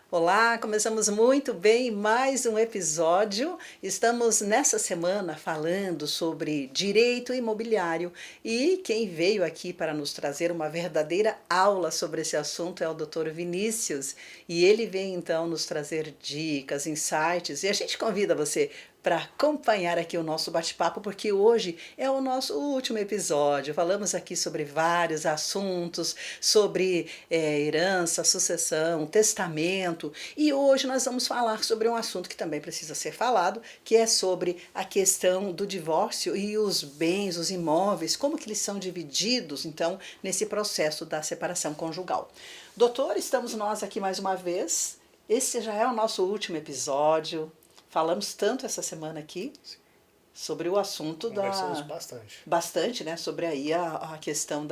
Olá, começamos muito bem mais um episódio. Estamos nessa semana falando sobre direito imobiliário e quem veio aqui para nos trazer uma verdadeira aula sobre esse assunto é o Dr. Vinícius e ele vem então nos trazer dicas, insights e a gente convida você para acompanhar aqui o nosso bate-papo, porque hoje é o nosso último episódio. Falamos aqui sobre vários assuntos, sobre herança, sucessão, testamento, e hoje nós vamos falar sobre um assunto que também precisa ser falado, que é sobre a questão do divórcio e os bens, os imóveis, como que eles são divididos, então, nesse processo da separação conjugal. Doutor, estamos nós aqui mais uma vez. Esse já é o nosso último episódio. Falamos tanto essa semana aqui sobre o assunto Conversamos da... bastante. Bastante, né? Sobre aí a questão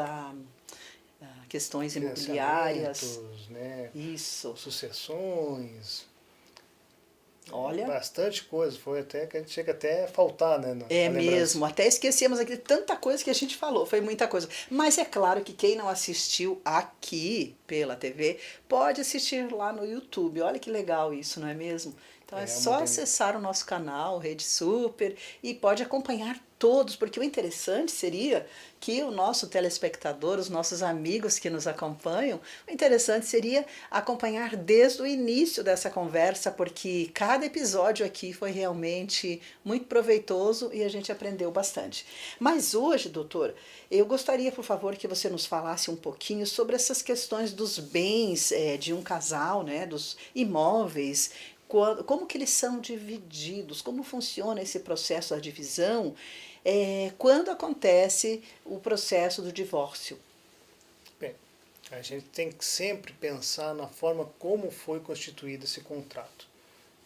questões imobiliárias. Financiamentos, né? Isso. Sucessões. Olha, Bastante coisa. Foi até que a gente chega até a faltar, né? é A lembrança. mesmo. Até esquecemos aqui de tanta coisa que a gente falou. Foi muita coisa. Mas é claro que quem não assistiu aqui pela TV pode assistir lá no YouTube. Olha que legal isso, não é mesmo? Então é É só acessar o nosso canal, Rede Super, e pode acompanhar todos, porque o interessante seria que o nosso telespectador, os nossos amigos que nos acompanham, o interessante seria acompanhar desde o início dessa conversa, porque cada episódio aqui foi realmente muito proveitoso e a gente aprendeu bastante. Mas hoje, doutor, eu gostaria, por favor, que você nos falasse um pouquinho sobre essas questões dos bens de um casal, né, dos imóveis, como que eles são divididos, como funciona esse processo da divisão, quando acontece o processo do divórcio. Bem, a gente tem que sempre pensar na forma como foi constituído esse contrato,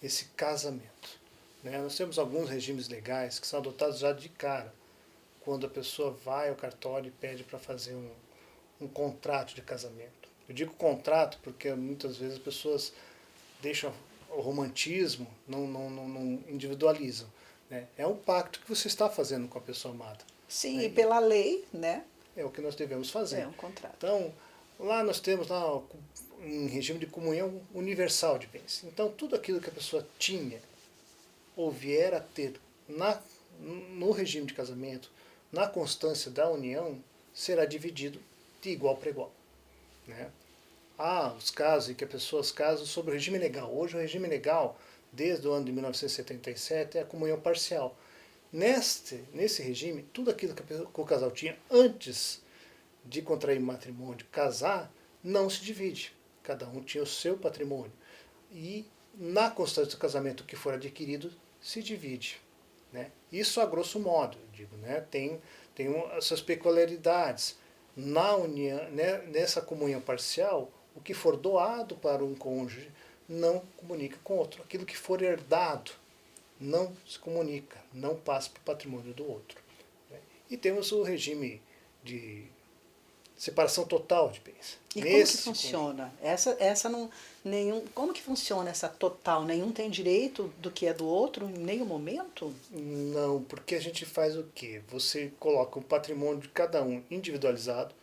esse casamento. Né? Nós temos alguns regimes legais que são adotados já de cara, quando a pessoa vai ao cartório e pede para fazer um contrato de casamento. Eu digo contrato porque muitas vezes as pessoas deixam o romantismo, não individualizam. Né? É um pacto que você está fazendo com a pessoa amada. Sim, Né? e pela lei, né? É o que nós devemos fazer. É um contrato. Então, lá nós temos lá um regime de comunhão universal de bens. Então, tudo aquilo que a pessoa tinha ou vier a ter no regime de casamento, na constância da união, será dividido de igual para igual. Né? Há os casos em que as pessoas casam sobre o regime legal. Hoje o regime legal, desde o ano de 1977, é a comunhão parcial. Nesse regime, tudo aquilo que o casal tinha antes de contrair matrimônio, casar, não se divide. Cada um tinha o seu patrimônio. E na constância do casamento que for adquirido, se divide. Né? Isso a grosso modo, eu digo, né? Tem as suas peculiaridades. Na união, né? Nessa comunhão parcial, o que for doado para um cônjuge não comunica com o outro. Aquilo que for herdado não se comunica, não passa para o patrimônio do outro. Né? E temos o regime de separação total de bens. E como que funciona? Essa não, como que funciona essa total? Nenhum tem direito do que é do outro em nenhum momento? Não, porque a gente faz o quê? Você coloca o patrimônio de cada um individualizado.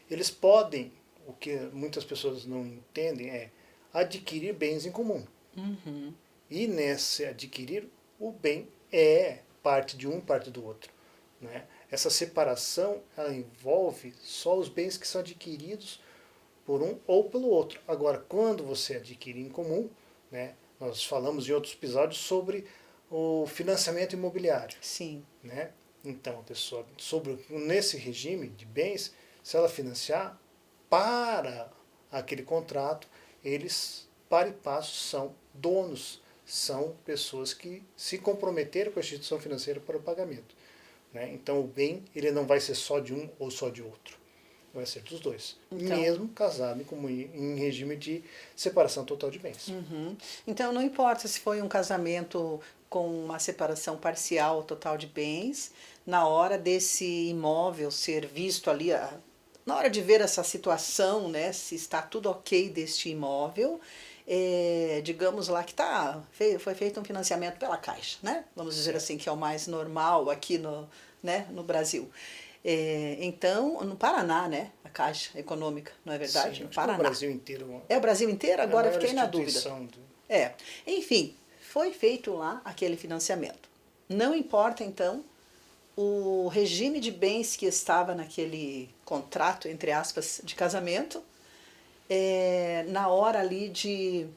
Eles podem, o que muitas pessoas não entendem é adquirir bens em comum. Uhum. E nesse adquirir, o bem é parte de um, parte do outro. Né? Essa separação ela envolve só os bens que são adquiridos por um ou pelo outro. Agora, quando você adquire em comum, né, nós falamos em outros episódios sobre o financiamento imobiliário. Sim. Né? Então, a pessoa, nesse regime de bens, se ela financiar, para aquele contrato, eles, para e passo, são donos, são pessoas que se comprometeram com a instituição financeira para o pagamento. Né? Então, o bem ele não vai ser só de um ou só de outro. Vai ser dos dois. Então, mesmo casado em regime de separação total de bens. Uhum. Então, não importa se foi um casamento com uma separação parcial ou total de bens, na hora desse imóvel ser visto ali, na hora de ver essa situação, né, se está tudo ok deste imóvel, digamos lá que foi feito um financiamento pela Caixa, né? Vamos dizer assim, que é o mais normal aqui no Brasil. Então, no Paraná, né? A Caixa Econômica, não é verdade? Sim, No acho que é o Paraná. Brasil inteiro. É o Brasil inteiro? É a Agora eu maior fiquei na dúvida. instituição. É, enfim, foi feito lá aquele financiamento. Não importa, então, o regime de bens que estava naquele contrato, entre aspas, de casamento, na hora ali de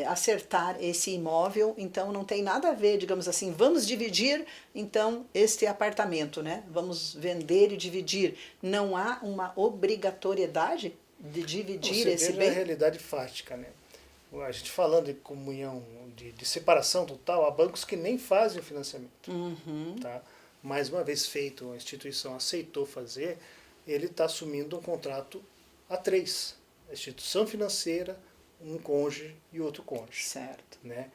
acertar esse imóvel, então não tem nada a ver, digamos assim, vamos dividir então este apartamento, né? Vamos vender e dividir. Não há uma obrigatoriedade de dividir Você esse veja a bem? realidade fática, né? A gente falando de comunhão, de separação total, há bancos que nem fazem o financiamento. Uhum, Tá? Mais uma vez feito, a instituição aceitou fazer, ele está assumindo um contrato a três. A instituição financeira, um cônjuge e outro cônjuge. certo. Né?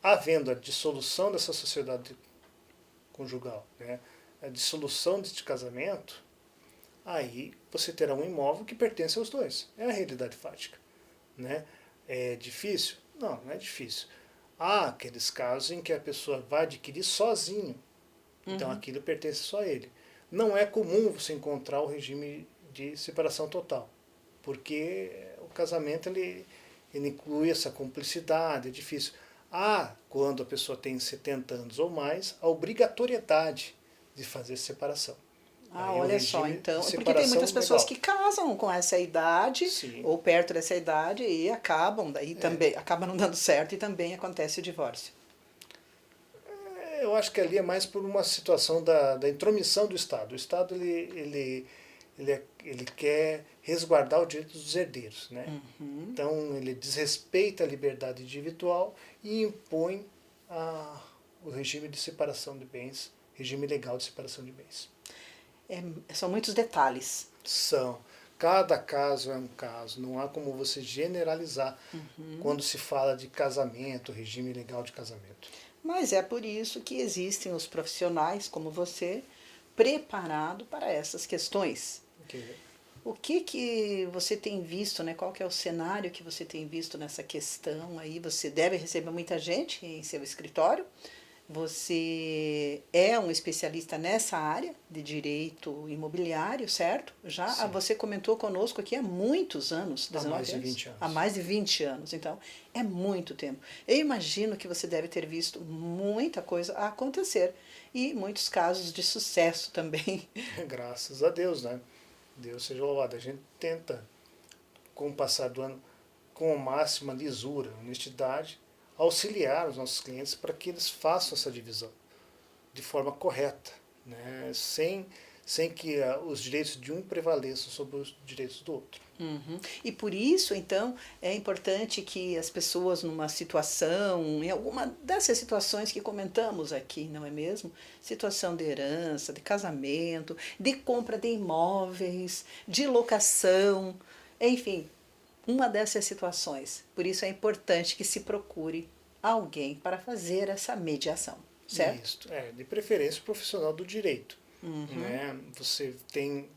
Havendo a dissolução dessa sociedade conjugal, né? A dissolução deste casamento, aí você terá um imóvel que pertence aos dois. É a realidade fática. Né? É difícil? Não, não é difícil. Há aqueles casos em que a pessoa vai adquirir sozinho. Então aquilo pertence só a ele. Não é comum você encontrar o regime de separação total, porque o casamento ele inclui essa cumplicidade, é difícil. Há, quando a pessoa tem 70 anos ou mais, a obrigatoriedade de fazer separação. Ah, Aí é o olha só, regime de então. Porque tem separação muitas pessoas legal. que casam com essa idade Sim. ou perto dessa idade e acabam, daí também acaba não dando certo e também acontece o divórcio. Eu acho que ali é mais por uma situação da intromissão do Estado. O Estado ele quer resguardar o direito dos herdeiros. Né? Então ele desrespeita a liberdade individual e impõe o regime de separação de bens, regime legal de separação de bens. São muitos detalhes. São. Cada caso é um caso, não há como você generalizar quando se fala de casamento, regime legal de casamento. Mas é por isso que existem os profissionais como você preparado para essas questões. Ok? O que você tem visto, né? Qual que é o cenário que você tem visto nessa questão aí? Você deve receber muita gente em seu escritório. Você é um especialista nessa área de direito imobiliário, certo? Já Sim. você comentou conosco aqui há muitos anos, Há 19 mais de anos? 20 anos. Há mais de 20 anos, então é muito tempo. Eu imagino que você deve ter visto muita coisa acontecer e muitos casos de sucesso também. Graças a Deus, né? Deus seja louvado. A gente tenta, com o passar do ano, com a máxima lisura, honestidade, auxiliar os nossos clientes para que eles façam essa divisão de forma correta, né? sem que os direitos de um prevaleçam sobre os direitos do outro. Uhum. E por isso, então, é importante que as pessoas numa situação, em alguma dessas situações que comentamos aqui, não é mesmo? Situação de herança, de casamento, de compra de imóveis, de locação, enfim, uma dessas situações. Por isso é importante que se procure alguém para fazer essa mediação, certo? Isso, de preferência o profissional do direito. Né? Você tem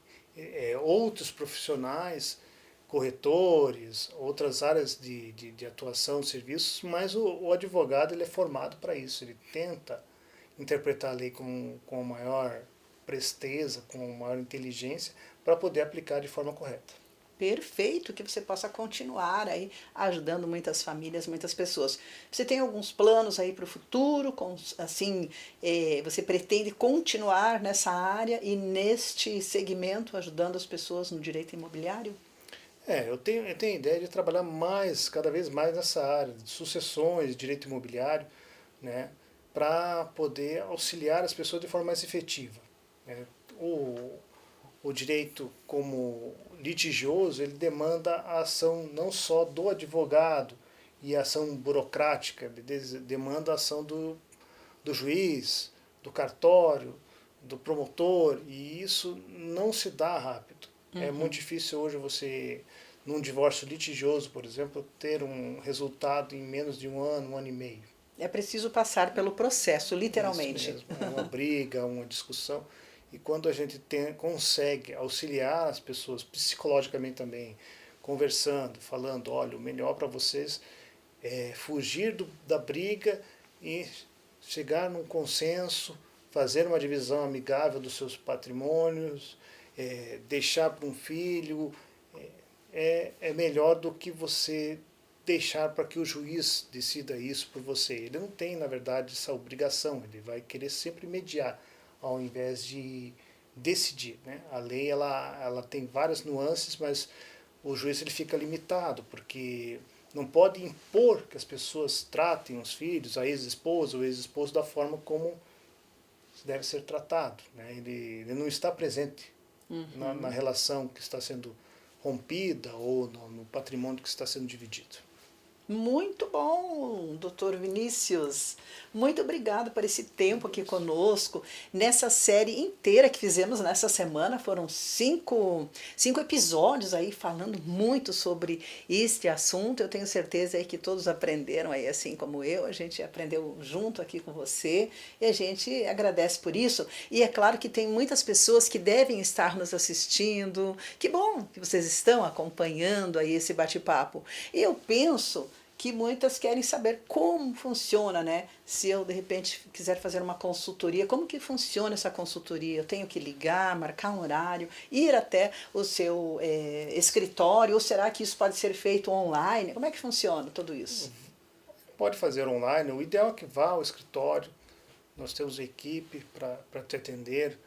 outros profissionais, corretores, outras áreas de atuação de serviços, mas o advogado ele é formado para isso, ele tenta interpretar a lei com maior presteza, com maior inteligência, para poder aplicar de forma correta. Perfeito, que você possa continuar aí ajudando muitas famílias, muitas pessoas. Você tem alguns planos aí para o futuro? Assim, você pretende continuar nessa área e neste segmento ajudando as pessoas no direito imobiliário? Eu tenho a ideia de trabalhar cada vez mais nessa área de sucessões, direito imobiliário, né, para poder auxiliar as pessoas de forma mais efetiva. Né? O direito como litigioso, ele demanda a ação não só do advogado e a ação burocrática, ele demanda a ação do juiz, do cartório, do promotor, e isso não se dá rápido. É muito difícil hoje você, num divórcio litigioso, por exemplo, ter um resultado em menos de um ano e meio. É preciso passar pelo processo, Isso literalmente. mesmo, é uma briga, uma discussão. E quando a gente consegue auxiliar as pessoas psicologicamente também, conversando, falando, olha, o melhor para vocês é fugir da briga e chegar num consenso, fazer uma divisão amigável dos seus patrimônios, deixar para um filho, é melhor do que você deixar para que o juiz decida isso por você. Ele não tem, na verdade, essa obrigação, ele vai querer sempre mediar, ao invés de decidir, né? A lei ela tem várias nuances, mas o juiz ele fica limitado, porque não pode impor que as pessoas tratem os filhos, a ex-esposa ou ex-esposo, da forma como deve ser tratado, né? Ele não está presente na relação que está sendo rompida ou no patrimônio que está sendo dividido. Muito bom, doutor Vinícius. Muito obrigado por esse tempo aqui conosco. Nessa série inteira que fizemos nessa semana, foram cinco episódios aí falando muito sobre este assunto. Eu tenho certeza aí que todos aprenderam aí, assim como eu. A gente aprendeu junto aqui com você e a gente agradece por isso. E é claro que tem muitas pessoas que devem estar nos assistindo. Que bom que vocês estão acompanhando aí esse bate-papo. E eu penso que muitas querem saber como funciona, né? Se eu, de repente, quiser fazer uma consultoria, como que funciona essa consultoria? Eu tenho que ligar, marcar um horário, ir até o seu escritório, ou será que isso pode ser feito online? Como é que funciona tudo isso? Pode fazer online, o ideal é que vá ao escritório, nós temos equipe para te atender,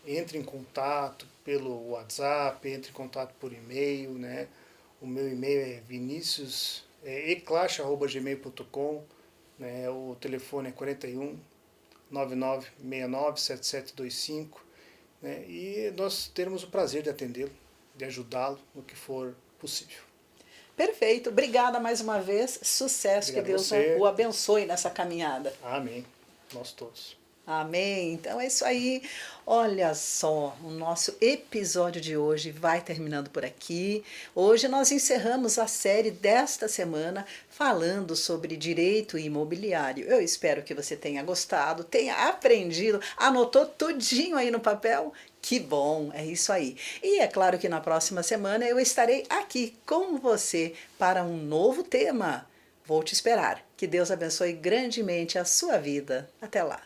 entre em contato pelo WhatsApp, entre em contato por e-mail, né? O meu e-mail é vinicius.eclache@gmail.com, né? O telefone é 41 9969 7725, né? E nós teremos o prazer de atendê-lo, de ajudá-lo no que for possível. Perfeito. Obrigada mais uma vez. Sucesso. Obrigado que Deus o abençoe nessa caminhada. Amém. Nós todos. Amém. Então é isso aí. Olha só, o nosso episódio de hoje vai terminando por aqui. Hoje nós encerramos a série desta semana falando sobre direito imobiliário. Eu espero que você tenha gostado, tenha aprendido, anotou tudinho aí no papel. Que bom, é isso aí. E é claro que na próxima semana eu estarei aqui com você para um novo tema. Vou te esperar. Que Deus abençoe grandemente a sua vida. Até lá.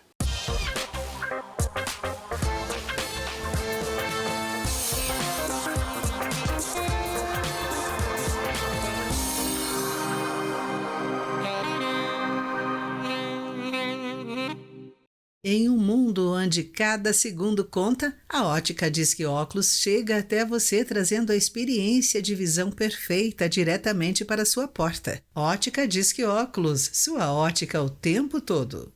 Em um mundo onde cada segundo conta, a Ótica Disque Óculos chega até você trazendo a experiência de visão perfeita diretamente para a sua porta. Ótica Disque Óculos, sua ótica o tempo todo.